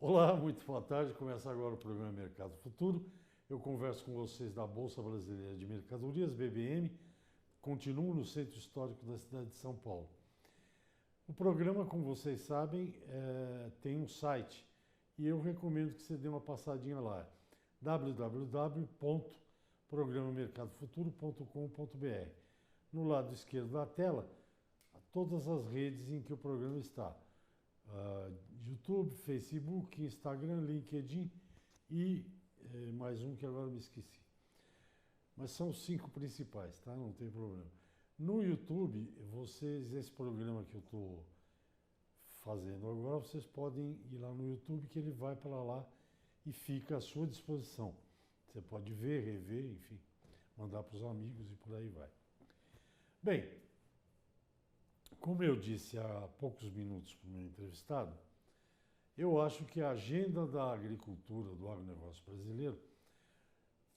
Olá, muito boa tarde. Começa agora o programa Mercado Futuro. Eu converso com vocês da Bolsa Brasileira de Mercadorias, BBM. Continuo no centro histórico da cidade de São Paulo. O programa, como vocês sabem, tem um site e eu recomendo que você dê uma passadinha lá. www.programamercadofuturo.com.br. No lado esquerdo da tela, todas as redes em que o programa está. YouTube, Facebook, Instagram, LinkedIn e mais um que agora me esqueci. Mas são os 5 principais, tá? Não tem problema. No YouTube, esse programa que eu estou fazendo agora, vocês podem ir lá no YouTube que ele vai para lá e fica à sua disposição. Você pode ver, rever, enfim, mandar para os amigos e por aí vai. Bem, como eu disse há poucos minutos para o meu entrevistado, eu acho que a agenda da agricultura, do agronegócio brasileiro,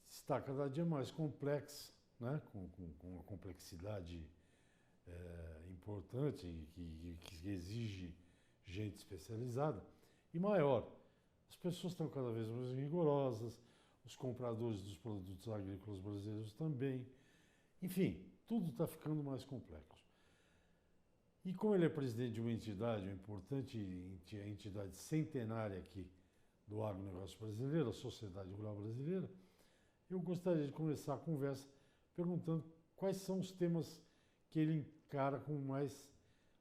está cada dia mais complexa, né? com uma complexidade importante que exige gente especializada e maior. As pessoas estão cada vez mais rigorosas, os compradores dos produtos agrícolas brasileiros também. Enfim, tudo está ficando mais complexo. E como ele é presidente de uma entidade, uma importante entidade centenária aqui do agronegócio brasileiro, a Sociedade Rural Brasileira, eu gostaria de começar a conversa perguntando quais são os temas que ele encara como mais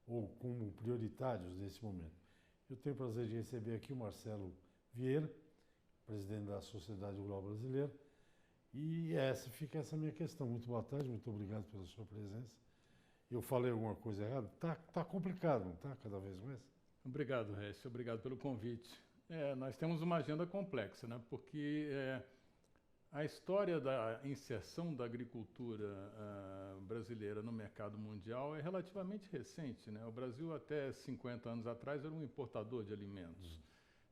ou como prioritários nesse momento. Eu tenho o prazer de receber aqui o Marcelo Vieira, presidente da Sociedade Rural Brasileira, e fica essa minha questão. Muito boa tarde, muito obrigado pela sua presença. Eu falei alguma coisa errada? Tá complicado, não tá? Cada vez mais? Obrigado, Récio. Obrigado pelo convite. Nós temos uma agenda complexa, né? Porque a história da inserção da agricultura brasileira no mercado mundial é relativamente recente, né? O Brasil, até 50 anos atrás, era um importador de alimentos.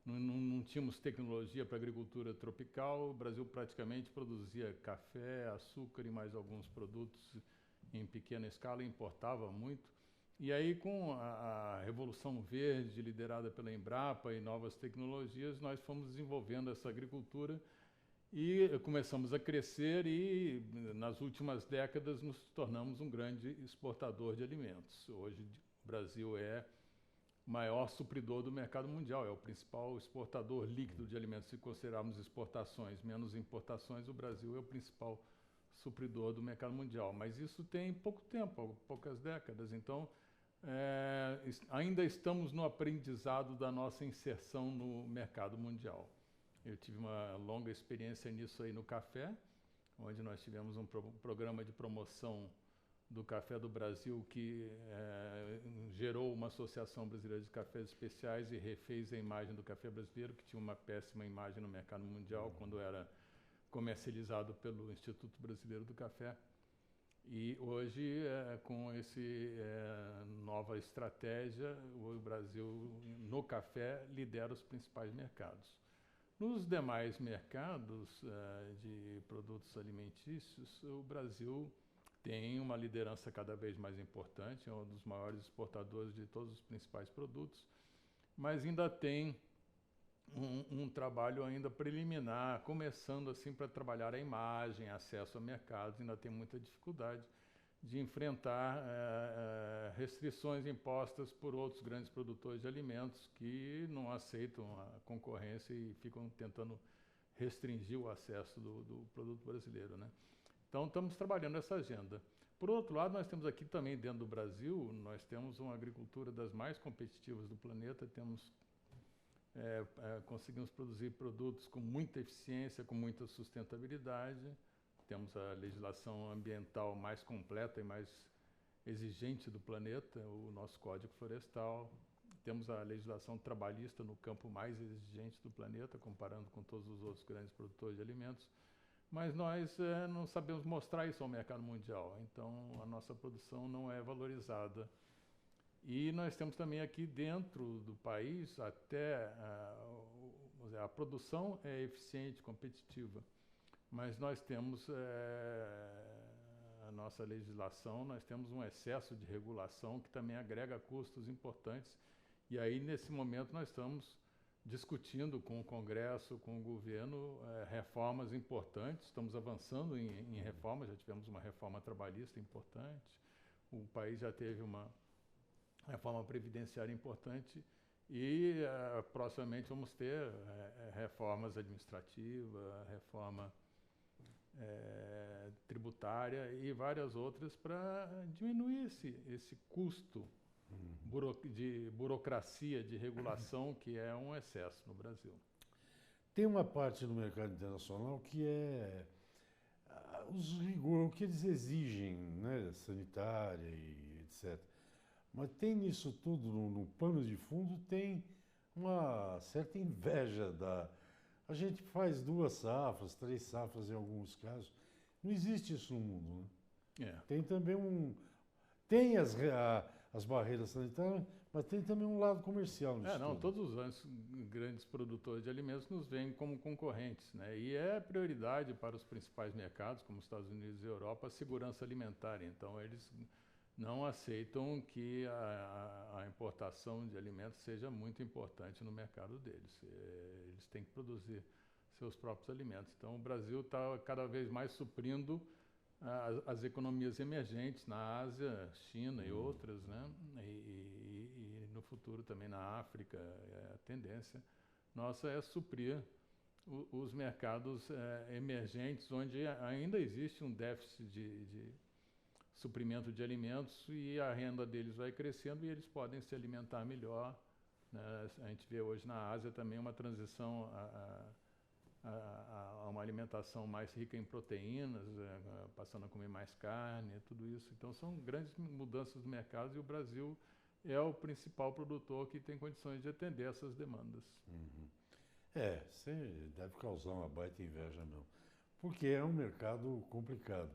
Não tínhamos tecnologia para agricultura tropical. O Brasil praticamente produzia café, açúcar e mais alguns produtos em pequena escala, importava muito. E aí, com a Revolução Verde, liderada pela Embrapa e novas tecnologias, nós fomos desenvolvendo essa agricultura e começamos a crescer e, nas últimas décadas, nos tornamos um grande exportador de alimentos. Hoje, o Brasil é o maior supridor do mercado mundial, é o principal exportador líquido de alimentos. Se considerarmos exportações menos importações, o Brasil é o principal supridor do mercado mundial. Mas isso tem pouco tempo, poucas décadas. Então, ainda estamos no aprendizado da nossa inserção no mercado mundial. Eu tive uma longa experiência nisso aí no café, onde nós tivemos um programa de promoção do Café do Brasil que gerou uma Associação Brasileira de Cafés Especiais e refez a imagem do café brasileiro, que tinha uma péssima imagem no mercado mundial quando era comercializado pelo Instituto Brasileiro do Café. E hoje, com essa nova estratégia, o Brasil, no café, lidera os principais mercados. Nos demais mercados de produtos alimentícios, o Brasil tem uma liderança cada vez mais importante, é um dos maiores exportadores de todos os principais produtos, mas ainda tem um trabalho ainda preliminar, começando assim para trabalhar a imagem, acesso a mercados, ainda tem muita dificuldade de enfrentar restrições impostas por outros grandes produtores de alimentos que não aceitam a concorrência e ficam tentando restringir o acesso do produto brasileiro, né? Então, estamos trabalhando essa agenda. Por outro lado, nós temos aqui também dentro do Brasil, nós temos uma agricultura das mais competitivas do planeta, conseguimos produzir produtos com muita eficiência, com muita sustentabilidade, temos a legislação ambiental mais completa e mais exigente do planeta, o nosso Código Florestal, temos a legislação trabalhista no campo mais exigente do planeta, comparando com todos os outros grandes produtores de alimentos, mas nós não sabemos mostrar isso ao mercado mundial, então a nossa produção não é valorizada. E nós temos também aqui dentro do país, a produção é eficiente, competitiva, mas nós temos a nossa legislação, nós temos um excesso de regulação que também agrega custos importantes, e aí nesse momento nós estamos discutindo com o Congresso, com o governo, reformas importantes. Estamos avançando em reformas, já tivemos uma reforma trabalhista importante, o país já teve uma reforma previdenciária importante e proximamente vamos ter reformas administrativas, reforma tributária e várias outras para diminuir esse custo de burocracia, de regulação, que é um excesso no Brasil. Tem uma parte do mercado internacional que é os rigor, o que eles exigem, né, sanitária e etc. Mas tem nisso tudo, no pano de fundo, tem uma certa inveja da... A gente faz 2 safras, 3 safras em alguns casos. Não existe isso no mundo, né? Tem também Tem as barreiras sanitárias, mas tem também um lado comercial nisso tudo. Todos os grandes produtores de alimentos nos veem como concorrentes, né? E é prioridade para os principais mercados, como os Estados Unidos e Europa, a segurança alimentar. Então, eles não aceitam que a importação de alimentos seja muito importante no mercado deles. Eles têm que produzir seus próprios alimentos. Então, o Brasil está cada vez mais suprindo as economias emergentes na Ásia, China e outras, né? E no futuro também na África, a tendência nossa é suprir os mercados emergentes, onde ainda existe um déficit de suprimento de alimentos e a renda deles vai crescendo e eles podem se alimentar melhor, né? A gente vê hoje na Ásia também uma transição a uma alimentação mais rica em proteínas, passando a comer mais carne, tudo isso. Então são grandes mudanças do mercado e o Brasil é o principal produtor que tem condições de atender essas demandas. Você deve causar uma baita inveja mesmo, porque é um mercado complicado.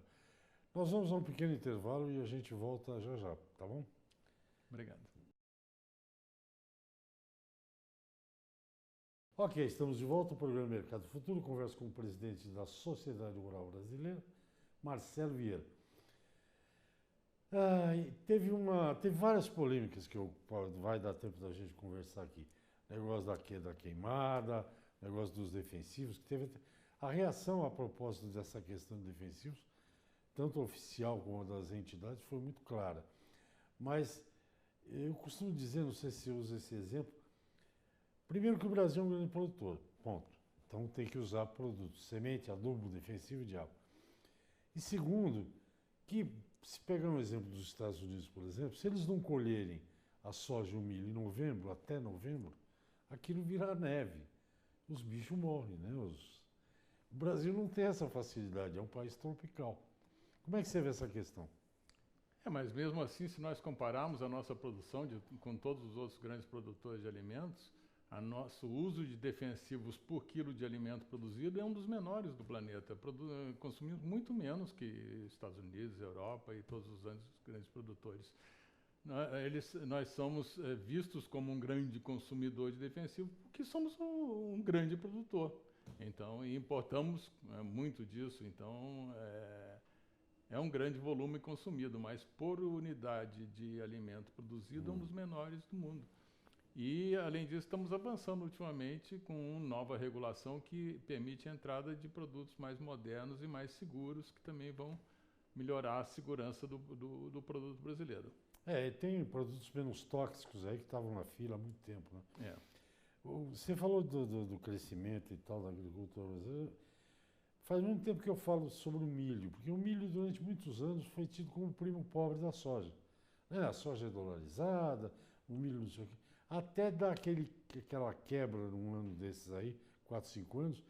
Nós vamos a um pequeno intervalo e a gente volta já já, tá bom? Obrigado. Ok, estamos de volta ao programa Mercado Futuro. Converso com o presidente da Sociedade Rural Brasileira, Marcelo Vieira. Teve várias polêmicas que vai dar tempo da gente conversar aqui. Negócio da queimada, negócio dos defensivos, que teve a reação a propósito dessa questão de defensivos, tanto oficial como das entidades, foi muito clara. Mas eu costumo dizer, não sei se você usa esse exemplo, primeiro que o Brasil é um grande produtor, ponto. Então tem que usar produtos, semente, adubo, defensivo e de água. E segundo, que se pegar um exemplo dos Estados Unidos, por exemplo, se eles não colherem a soja e o milho em novembro, até novembro, aquilo vira neve. Os bichos morrem, né? O Brasil não tem essa facilidade, é um país tropical. Como é que você vê essa questão? Mas mesmo assim, se nós compararmos a nossa produção com todos os outros grandes produtores de alimentos, o nosso uso de defensivos por quilo de alimento produzido é um dos menores do planeta. Consumimos muito menos que Estados Unidos, Europa e todos os grandes produtores. Nós somos vistos como um grande consumidor de defensivo porque somos um grande produtor. Então, e importamos muito disso. Então, é um grande volume consumido, mas por unidade de alimento produzido é um dos menores do mundo. E, além disso, estamos avançando ultimamente com nova regulação que permite a entrada de produtos mais modernos e mais seguros, que também vão melhorar a segurança do produto brasileiro. Tem produtos menos tóxicos aí que estavam na fila há muito tempo, né? Você falou do crescimento e tal da agricultura brasileira. Faz muito tempo que eu falo sobre o milho, porque o milho durante muitos anos foi tido como o primo pobre da soja. A soja é dolarizada, o milho não sei o quê. Até dar aquela quebra num ano desses aí, 4, 5 anos,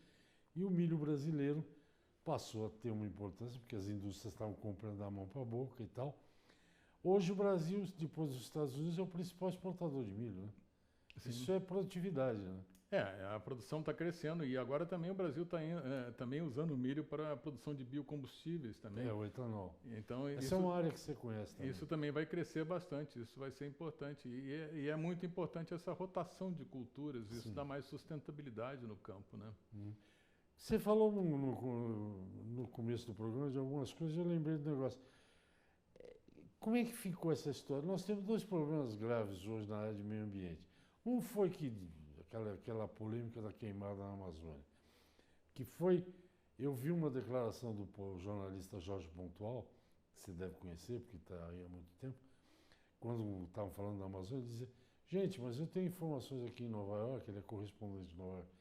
e o milho brasileiro passou a ter uma importância, porque as indústrias estavam comprando da mão para a boca e tal. Hoje o Brasil, depois dos Estados Unidos, é o principal exportador de milho, né? Isso é produtividade, né? A produção está crescendo e agora também o Brasil está também usando o milho para a produção de biocombustíveis também. O etanol. Então, essa é uma área que você conhece também. Isso também vai crescer bastante, isso vai ser importante. E é muito importante essa rotação de culturas, isso dá mais sustentabilidade no campo, né? Você falou no começo do programa de algumas coisas, eu lembrei do negócio. Como é que ficou essa história? Nós temos 2 problemas graves hoje na área de meio ambiente. Um foi aquela polêmica da queimada na Amazônia. Que foi, eu vi uma declaração do jornalista Jorge Pontual, que você deve conhecer, porque está aí há muito tempo, quando estavam falando da Amazônia, ele dizia, gente, mas eu tenho informações aqui em Nova York, ele é correspondente de Nova York,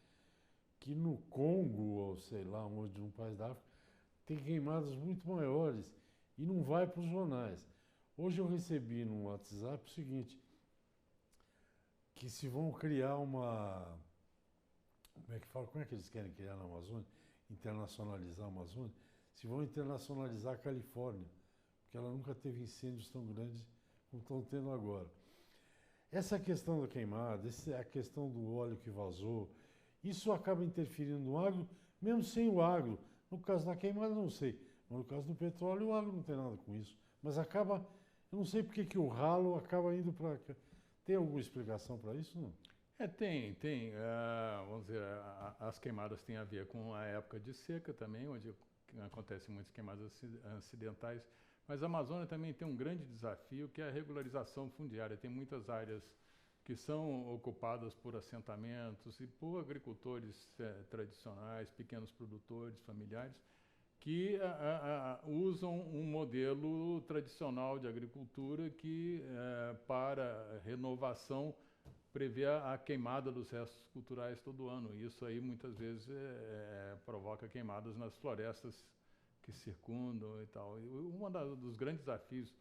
que no Congo, ou sei lá, onde, num país da África, tem queimadas muito maiores e não vai para os jornais. Hoje eu recebi no WhatsApp o seguinte, que se vão criar uma... Como é que fala? Como é que eles querem criar na Amazônia? Internacionalizar a Amazônia? Se vão internacionalizar a Califórnia, porque ela nunca teve incêndios tão grandes como estão tendo agora. Essa questão da queimada, a questão do óleo que vazou, isso acaba interferindo no agro, mesmo sem o agro. No caso da queimada, não sei. Mas no caso do petróleo, o agro não tem nada com isso. Mas acaba, eu não sei porque que o ralo acaba indo para... Tem alguma explicação para isso? Não? Tem. Vamos dizer, as queimadas têm a ver com a época de seca também, onde acontecem muitas queimadas acidentais. Mas a Amazônia também tem um grande desafio, que é a regularização fundiária. Tem muitas áreas que são ocupadas por assentamentos e por agricultores tradicionais, pequenos produtores, familiares, que usam um modelo tradicional de agricultura que, para renovação, prevê a queimada dos restos culturais todo ano. E isso aí, muitas vezes, provoca queimadas nas florestas que circundam e tal. E dos grandes desafios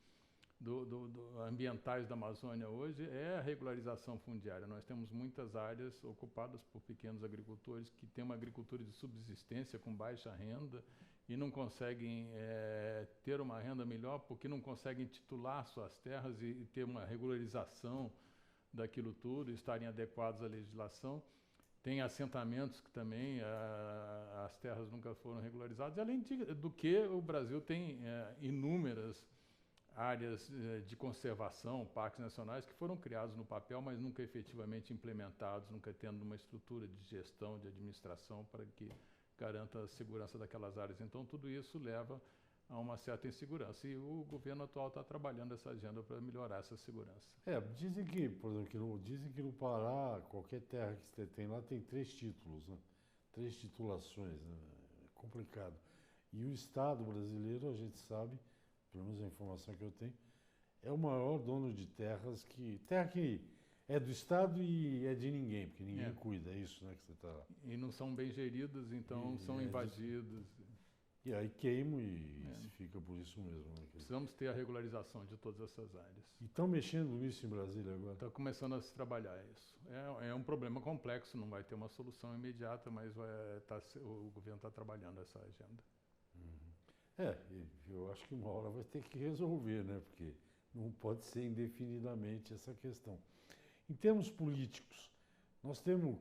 ambientais da Amazônia hoje é a regularização fundiária. Nós temos muitas áreas ocupadas por pequenos agricultores que têm uma agricultura de subsistência com baixa renda e não conseguem ter uma renda melhor porque não conseguem titular suas terras e ter uma regularização daquilo tudo, estarem adequados à legislação. Tem assentamentos que também as terras nunca foram regularizadas. E além do que, o Brasil tem inúmeras áreas de conservação, parques nacionais, que foram criados no papel, mas nunca efetivamente implementados, nunca tendo uma estrutura de gestão, de administração para que garanta a segurança daquelas áreas. Então, tudo isso leva a uma certa insegurança. E o governo atual está trabalhando essa agenda para melhorar essa segurança. Dizem que, por exemplo, dizem que no Pará, qualquer terra que você tem lá tem 3 títulos, né? 3 titulações, né? É complicado. E o Estado brasileiro, a gente sabe, pelo menos a informação que eu tenho, é o maior dono de terras terra que é do Estado e é de ninguém, porque ninguém cuida, é isso, né, que você está... E não são bem geridas, então são invadidos. E aí queima e fica por isso mesmo. Né? Precisamos ter a regularização de todas essas áreas. E estão mexendo nisso em Brasília agora? Está começando a se trabalhar isso. É um problema complexo, não vai ter uma solução imediata, mas o governo está trabalhando essa agenda. Eu acho que uma hora vai ter que resolver, né? Porque não pode ser indefinidamente essa questão. Em termos políticos, nós temos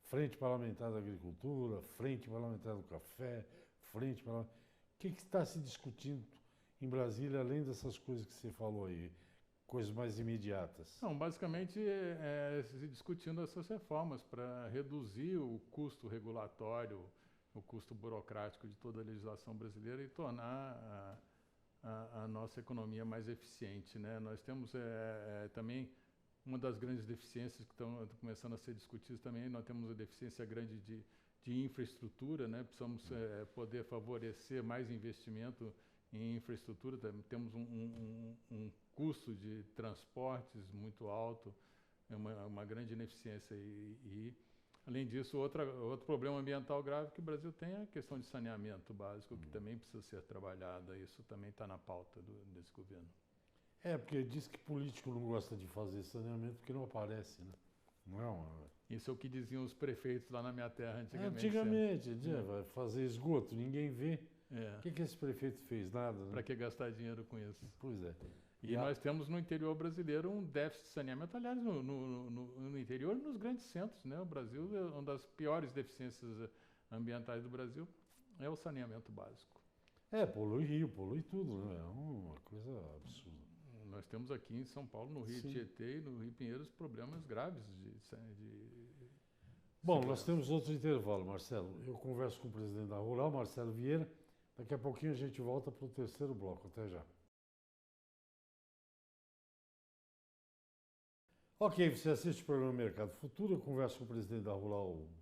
Frente Parlamentar da Agricultura, Frente Parlamentar do Café, Frente Parlamentar... O que está se discutindo em Brasília, além dessas coisas que você falou aí, coisas mais imediatas? Não, basicamente se discutindo essas reformas para reduzir o custo regulatório, o custo burocrático de toda a legislação brasileira e tornar a nossa economia mais eficiente, né? Nós temos também uma das grandes deficiências que estão começando a ser discutidas também, nós temos uma deficiência grande de infraestrutura, né? Precisamos poder favorecer mais investimento em infraestrutura. Temos um custo de transportes muito alto, é uma grande ineficiência. Além disso, outro problema ambiental grave que o Brasil tem é a questão de saneamento básico, que também precisa ser trabalhada. Isso também está na pauta desse governo. Porque diz que político não gosta de fazer saneamento porque não aparece, né? Não é uma... Isso é o que diziam os prefeitos lá na minha terra antigamente. Vai fazer esgoto, ninguém vê. O que esse prefeito fez? Nada, né? Para que gastar dinheiro com isso? Pois é. E nós temos no interior brasileiro um déficit de saneamento, aliás, no interior e nos grandes centros, né? O Brasil é uma das piores deficiências ambientais do Brasil, é o saneamento básico. Polui rio, polui tudo, né? É uma coisa absurda. Nós temos aqui em São Paulo, no Rio Tietê e no Rio Pinheiros, problemas graves Bom, nós temos outro intervalo, Marcelo. Eu converso com o presidente da Rural, Marcelo Vieira. Daqui a pouquinho a gente volta para o terceiro bloco. Até já. Ok, você assiste o programa Mercado Futuro, eu converso com o presidente da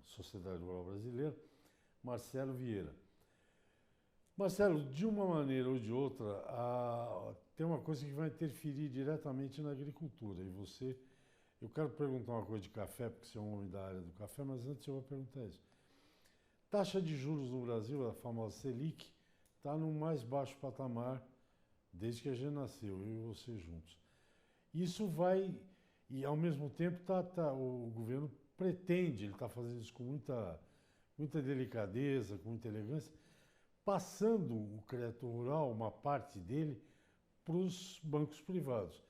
Sociedade Rural Brasileira, Marcelo Vieira. Marcelo, de uma maneira ou de outra, tem uma coisa que vai interferir diretamente na agricultura. Eu quero perguntar uma coisa de café, porque você é um homem da área do café, mas antes eu vou perguntar isso. Taxa de juros no Brasil, a famosa Selic, está no mais baixo patamar desde que a gente nasceu, eu e você juntos. Isso vai, e ao mesmo tempo o governo pretende, ele está fazendo isso com muita delicadeza, com muita elegância, passando o crédito rural, uma parte dele, para os bancos privados.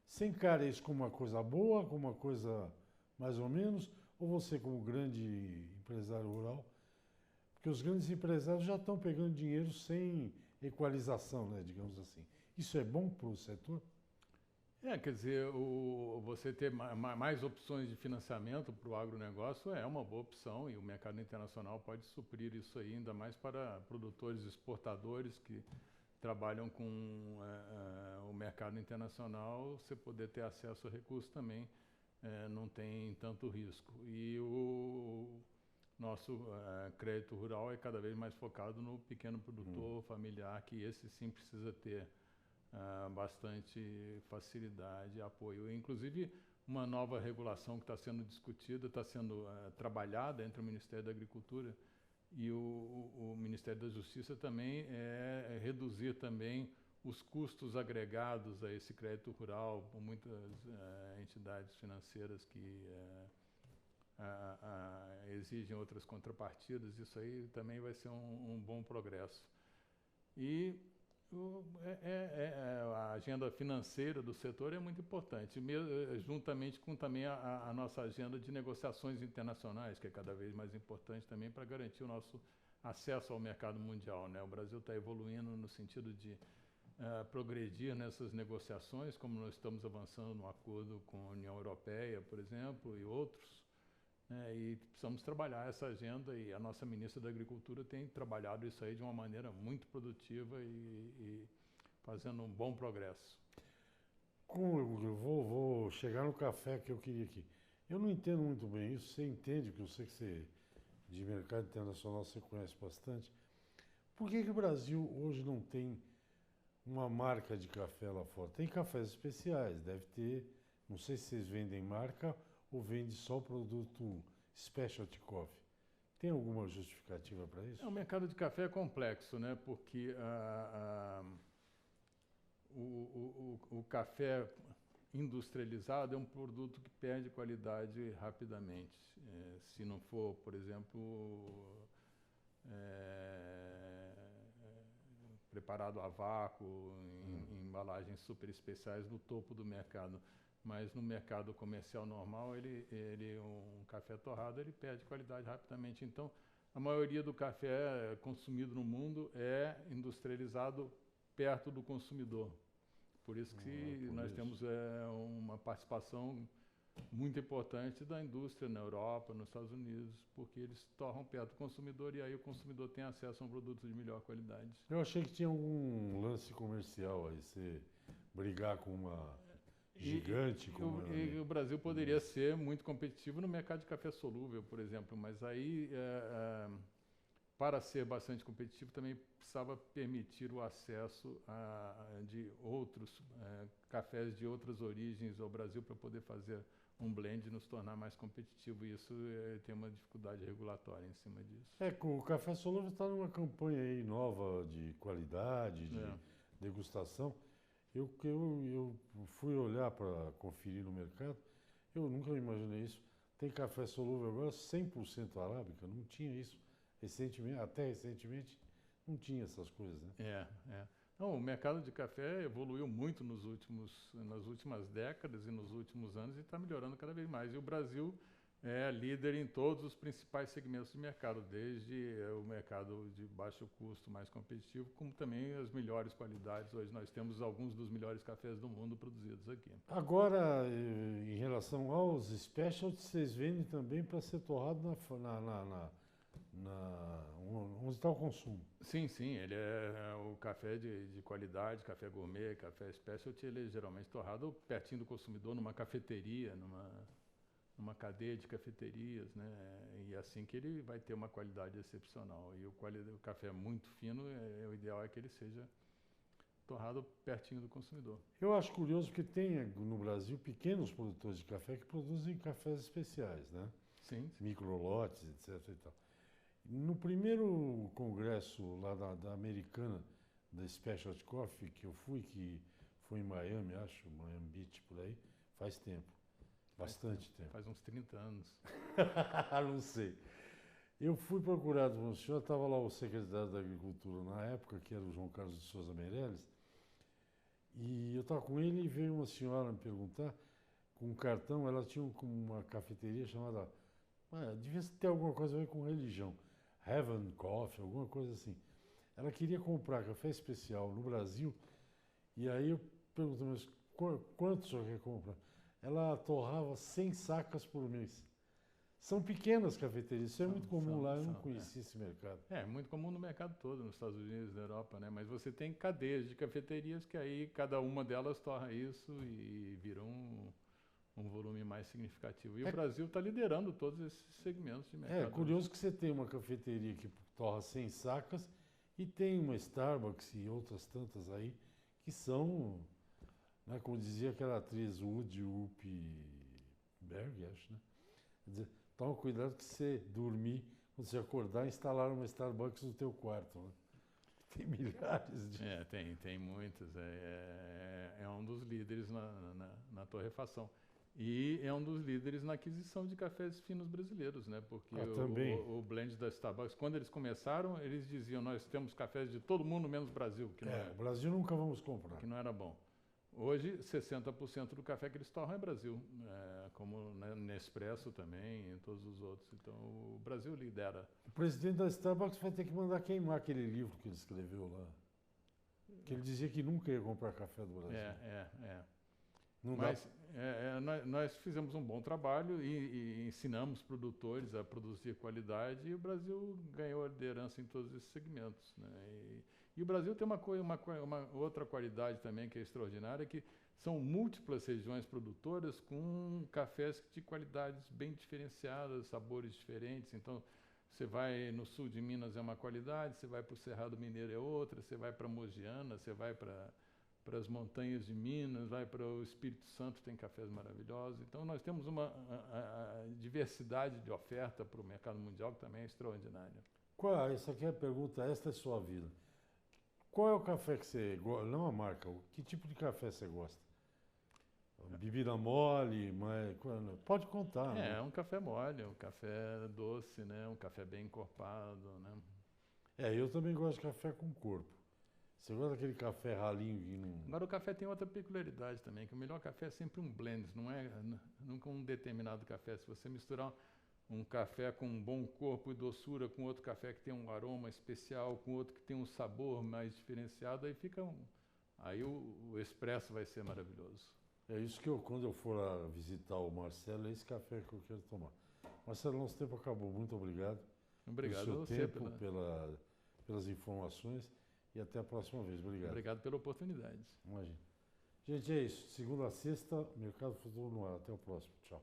Você encara isso como uma coisa boa, como uma coisa mais ou menos, ou você, como grande empresário rural, porque os grandes empresários já estão pegando dinheiro sem equalização, né, digamos assim. Isso é bom para o setor? Quer dizer, você ter mais opções de financiamento para o agronegócio é uma boa opção e o mercado internacional pode suprir isso aí, ainda mais para produtores exportadores que trabalham com o mercado internacional, você poder ter acesso a recursos também não tem tanto risco. E o nosso crédito rural é cada vez mais focado no pequeno produtor familiar, que esse sim precisa ter bastante facilidade e apoio. Inclusive, uma nova regulação que está sendo discutida, está sendo trabalhada entre o Ministério da Agricultura e o Ministério da Justiça também, é reduzir também os custos agregados a esse crédito rural por muitas entidades financeiras que exigem outras contrapartidas. Isso aí também vai ser um bom progresso. E a agenda financeira do setor é muito importante, juntamente com também a nossa agenda de negociações internacionais, que é cada vez mais importante também para garantir o nosso acesso ao mercado mundial, né? O Brasil está evoluindo no sentido de progredir nessas negociações, como nós estamos avançando no acordo com a União Europeia, por exemplo, e outros. E precisamos trabalhar essa agenda, e a nossa ministra da Agricultura tem trabalhado isso aí de uma maneira muito produtiva e fazendo um bom progresso. Eu vou chegar no café que eu queria aqui. Eu não entendo muito bem isso, você entende, porque eu sei que você, de mercado internacional, você conhece bastante. Por que o Brasil hoje não tem uma marca de café lá fora? Tem cafés especiais, deve ter, não sei se vocês vendem marca ou vende só o produto specialty coffee. Tem alguma justificativa para isso? O mercado de café é complexo, né? Porque o café industrializado é um produto que perde qualidade rapidamente. Se não for, por exemplo, preparado a vácuo, em embalagens super especiais no topo do mercado. Mas no mercado comercial normal, um café torrado, ele perde qualidade rapidamente. Então, a maioria do café consumido no mundo é industrializado perto do consumidor. Por isso que nós temos uma participação muito importante da indústria na Europa, nos Estados Unidos, porque eles torram perto do consumidor e aí o consumidor tem acesso a um produto de melhor qualidade. Eu achei que tinha algum lance comercial aí, você brigar com uma gigante como e o Brasil poderia ser muito competitivo no mercado de café solúvel, por exemplo, mas aí para ser bastante competitivo também precisava permitir o acesso de outros cafés de outras origens ao Brasil para poder fazer um blend e nos tornar mais competitivo, e isso tem uma dificuldade regulatória em cima disso. O café solúvel está numa campanha aí nova de qualidade, de degustação. Eu fui olhar para conferir no mercado, eu nunca imaginei isso. Tem café solúvel agora 100% arábica, não tinha isso recentemente, até recentemente não tinha essas coisas, né? Não, o mercado de café evoluiu muito nas últimas décadas e nos últimos anos e está melhorando cada vez mais. E o Brasil é líder em todos os principais segmentos de mercado, desde o mercado de baixo custo, mais competitivo, como também as melhores qualidades. Hoje nós temos alguns dos melhores cafés do mundo produzidos aqui. Agora, em relação aos specialties, vocês vendem também para ser torrado onde está o consumo. Sim, sim, ele é o café de qualidade, café gourmet, café specialty, ele é geralmente torrado pertinho do consumidor, numa cafeteria, numa cadeia de cafeterias, né? E assim que ele vai ter uma qualidade excepcional. E o café muito fino, o ideal é que ele seja torrado pertinho do consumidor. Eu acho curioso porque tem no Brasil pequenos produtores de café que produzem cafés especiais, né? Sim, sim. Microlotes, etc. E tal. No primeiro congresso lá da Americana, da Specialty Coffee, que eu fui, que foi em Miami, acho, Miami Beach, por aí, faz tempo. Bastante tempo. Faz uns 30 anos. Não sei. Eu fui procurado por um senhor, estava lá o secretário da Agricultura na época, que era o João Carlos de Souza Meirelles, e eu estava com ele e veio uma senhora me perguntar, com um cartão, ela tinha uma cafeteria chamada, devia ter alguma coisa a ver com religião, Heaven Coffee, alguma coisa assim. Ela queria comprar café especial no Brasil, e aí eu perguntei, mas quanto o senhor quer comprar? Ela torrava 100 sacas por mês. São pequenas cafeterias, isso é muito comum lá, eu não conhecia esse mercado. É muito comum no mercado todo, nos Estados Unidos, na Europa, né? Mas você tem cadeias de cafeterias que aí cada uma delas torra isso e vira um volume mais significativo. E o Brasil está liderando todos esses segmentos de mercado. É curioso que você tem uma cafeteria que torra 100 sacas e tem uma Starbucks e outras tantas aí que são, né, como dizia aquela atriz Woody Berg, acho, né? Quer dizer, toma cuidado que você dormir, quando você acordar, instalar uma Starbucks no teu quarto, né? Tem milhares de... Tem muitas. É um dos líderes na torrefação. E é um dos líderes na aquisição de cafés finos brasileiros, né? Porque o blend da Starbucks, quando eles começaram, eles diziam, nós temos cafés de todo mundo menos Brasil. Que não o Brasil nunca vamos comprar. Que não era bom. Hoje, 60% do café que eles torram é Brasil, como Nespresso também e todos os outros. Então, o Brasil lidera. O presidente da Starbucks vai ter que mandar queimar aquele livro que ele escreveu lá. Que ele dizia que nunca ia comprar café do Brasil. Nós fizemos um bom trabalho e ensinamos produtores a produzir qualidade e o Brasil ganhou a liderança em todos esses segmentos, né? E o Brasil tem uma outra qualidade também que é extraordinária, que são múltiplas regiões produtoras com cafés de qualidades bem diferenciadas, sabores diferentes. Então, você vai no sul de Minas é uma qualidade, você vai para o Cerrado Mineiro é outra, você vai para Mogiana, você vai para as montanhas de Minas, vai para o Espírito Santo, tem cafés maravilhosos. Então, nós temos uma diversidade de oferta para o mercado mundial que também é extraordinária. Essa aqui é a pergunta, esta é a sua vida. Qual é o café que você gosta? Não a marca, que tipo de café você gosta? Bebida mole, mas pode contar. É um café mole, um café doce, né? Um café bem encorpado, né? Eu também gosto de café com corpo. Você gosta daquele café ralinho que não... Agora o café tem outra peculiaridade também, que o melhor café é sempre um blend, não é nunca um determinado café. Se você misturar um café com um bom corpo e doçura com outro café que tem um aroma especial, com outro que tem um sabor mais diferenciado, aí fica aí o expresso vai ser maravilhoso. É isso que quando eu for lá visitar o Marcelo, é esse café que eu quero tomar. Marcelo, nosso tempo acabou. Muito obrigado. Obrigado pelo seu tempo, pelas informações e até a próxima vez. Obrigado. Obrigado pela oportunidade. Imagina. Gente, é isso. Segunda a sexta, Mercado Futuro no ar. Até o próximo. Tchau.